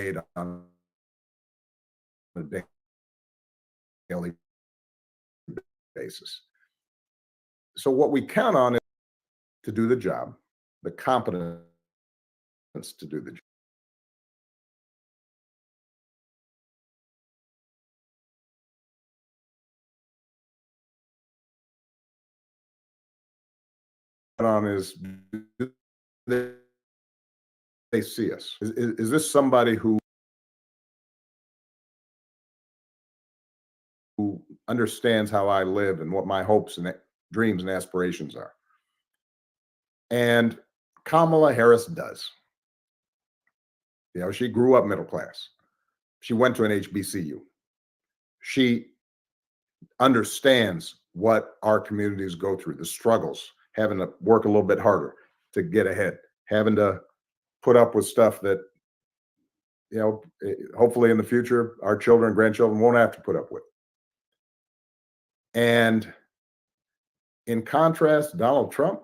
made on a daily basis. So what we count on is to do the job, the competence to do the job. On is, do they see us? Is this somebody who understands how I live and what my hopes and dreams and aspirations are? And Kamala Harris does. You know, she grew up middle class. She went to an HBCU. She understands what our communities go through, the struggles, having to work a little bit harder to get ahead, having to put up with stuff that, you know, hopefully in the future, our children and grandchildren won't have to put up with. And in contrast, Donald Trump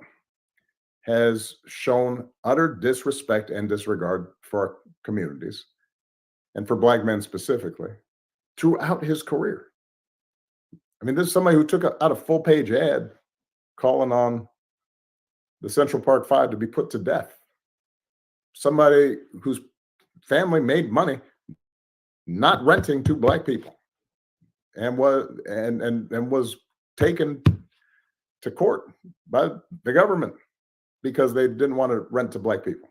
has shown utter disrespect and disregard for our communities and for Black men specifically throughout his career. I mean, this is somebody who took out a full page ad calling on the Central Park Five to be put to death. Somebody whose family made money not renting to Black people and was taken to court by the government because they didn't want to rent to Black people.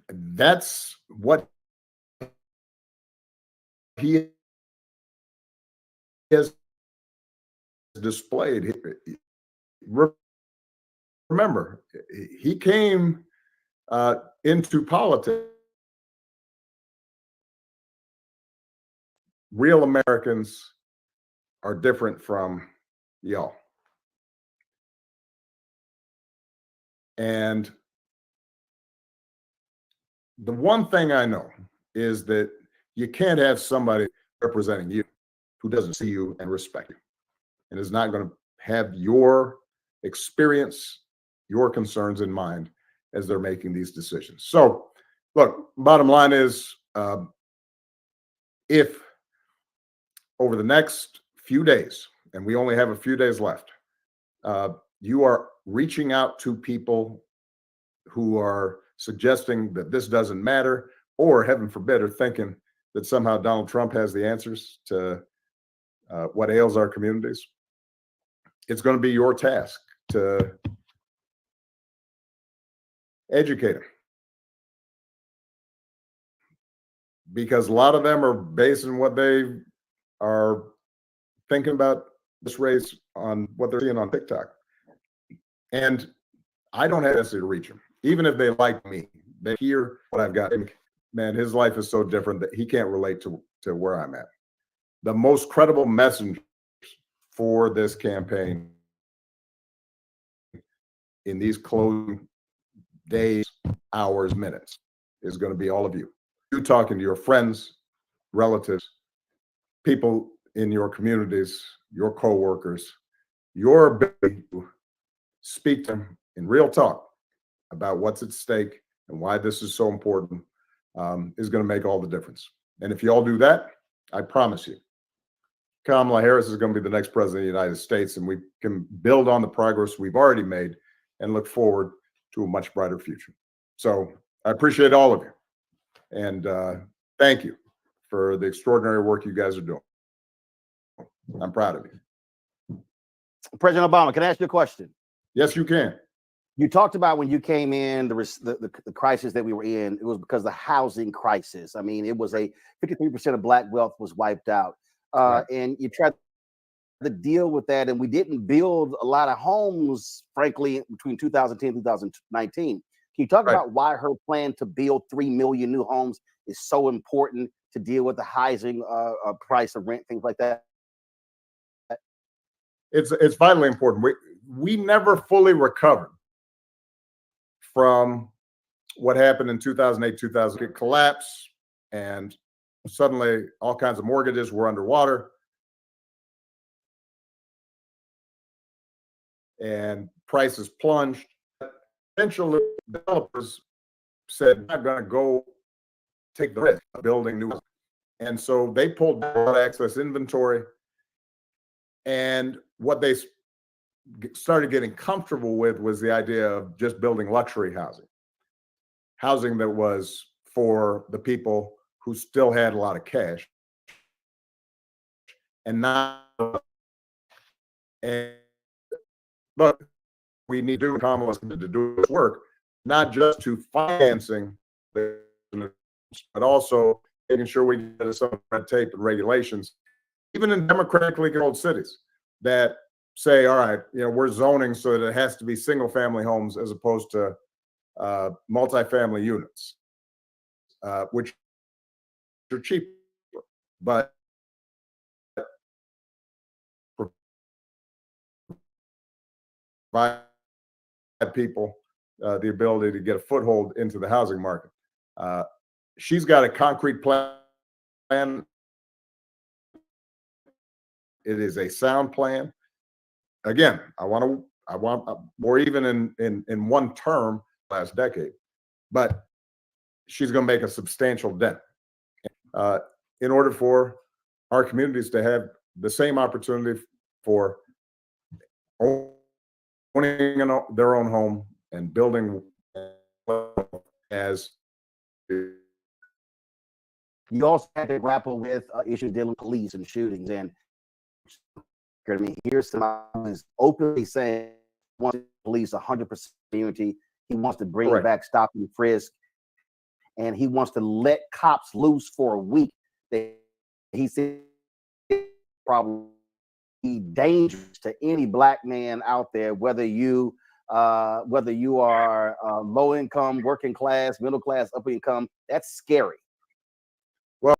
That's what he has displayed. Remember, he came into politics. Real Americans are different from y'all. And the one thing I know is that you can't have somebody representing you who doesn't see you and respect you and is not going to have your experience, your concerns in mind as they're making these decisions. So, look, bottom line is, if over the next few days, and we only have a few days left, you are reaching out to people who are suggesting that this doesn't matter, or heaven forbid, are thinking that somehow Donald Trump has the answers to what ails our communities, it's going to be your task to educate them. Because a lot of them are basing what they are thinking about this race on what they're seeing on TikTok. And I don't have to reach them. Even if they like me, they hear what I've got. Man, his life is so different that he can't relate to where I'm at. The most credible messengers for this campaign in these closing days, hours, minutes is going to be all of you. You talking to your friends, relatives, people in your communities, your coworkers, your ability to speak to them in real talk about what's at stake and why this is so important is going to make all the difference. And if you all do that, I promise you, Kamala Harris is going to be the next president of the United States, and we can build on the progress we've already made and look forward to a much brighter future. So I appreciate all of you. And thank you for the extraordinary work you guys are doing. I'm proud of you. President Obama, can I ask you a question? Yes, you can. You talked about when you came in, the crisis that we were in, it was because of the housing crisis. I mean, it was a 53% of Black wealth was wiped out. Right. And you tried to deal with that, and we didn't build a lot of homes, frankly, between 2010 and 2019. Can you talk about why her plan to build 3 million new homes is so important to deal with the rising price of rent, things like that? It's vitally important. We never fully recovered from what happened in 2008, 2000. It collapsed, and suddenly all kinds of mortgages were underwater, and prices plunged. Eventually, developers said, "I'm not going to go take the risk of building new." And so they pulled back on excess inventory. And what they started getting comfortable with was the idea of just building luxury housing, housing that was for the people who still had a lot of cash and not. And look, we need to do Kamala's to do this work, not just to financing, but also making sure we get some red tape and regulations, even in democratically controlled cities, that say, all right, we're zoning so that it has to be single family homes as opposed to multifamily units, which are cheaper, but provide people the ability to get a foothold into the housing market. She's got a concrete plan. It is a sound plan. Again, I want, or even in one term last decade, but she's going to make a substantial dent in order for our communities to have the same opportunity for owning their own home and building as. You also had to grapple with issues dealing with police and shootings. And I mean, here's somebody who's openly saying he wants police 100% immunity. He wants to bring Correct. back stop and frisk, and he wants to let cops loose for a week. He said probably be dangerous to any black man out there, whether you are low income, working class, middle class, upper income. That's scary. Well,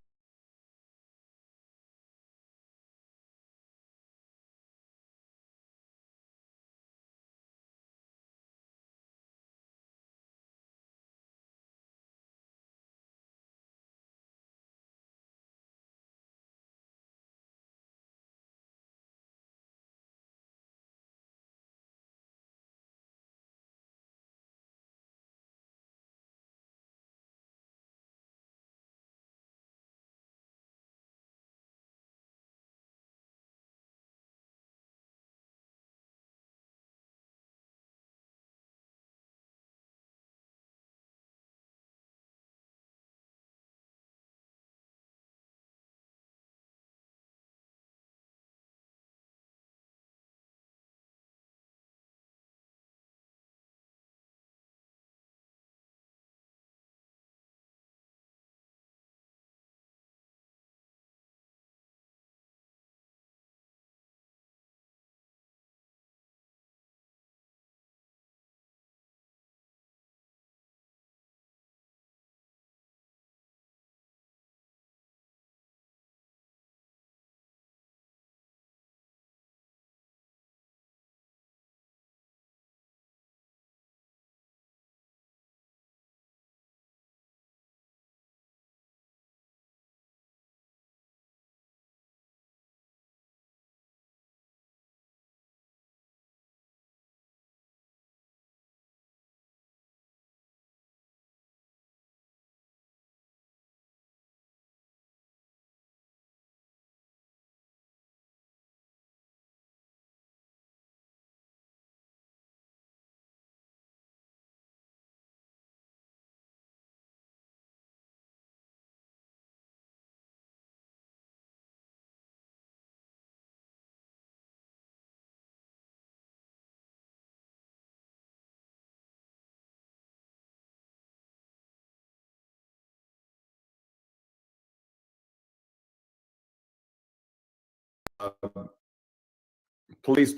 police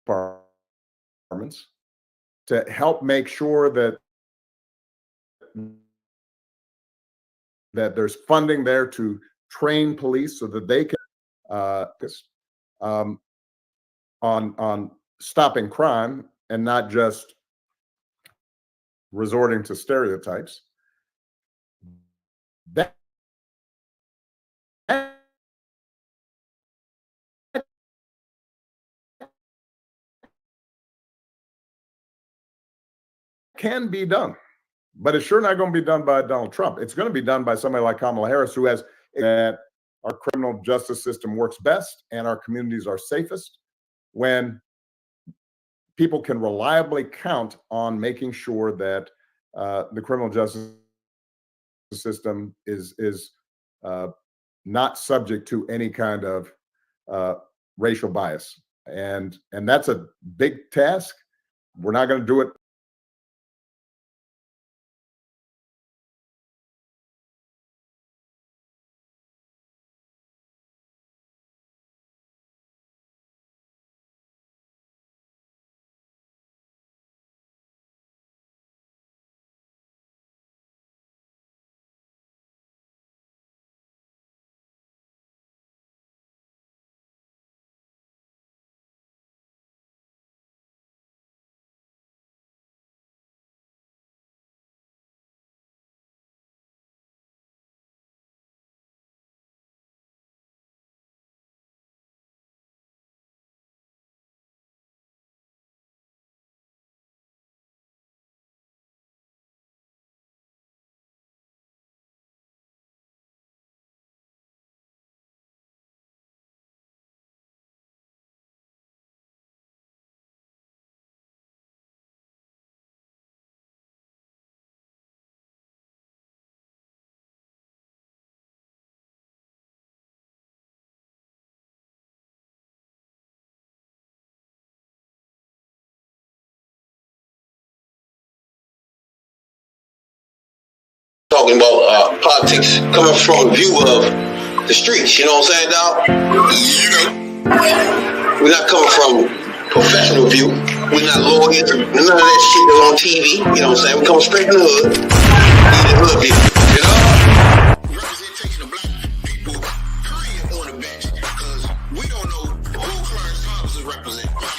departments to help make sure that there's funding there to train police so that they can um, on stopping crime and not just resorting to stereotypes. That can be done. but it's sure not going to be done by Donald Trump. It's going to be done by somebody like Kamala Harris, who has that our criminal justice system works best and our communities are safest when people can reliably count on making sure that the criminal justice system is not subject to any kind of racial bias, and that's a big task. We're not going to do it. Talking about politics coming from a view of the streets, you know what I'm saying, dog? We're not coming from professional view. We're not lawyers, none of that shit that's on TV, you know what I'm saying? We come straight from the hood, the hood view, you know? Representation of black people, period, on the bench, because we don't know who Clarence Thomas represents.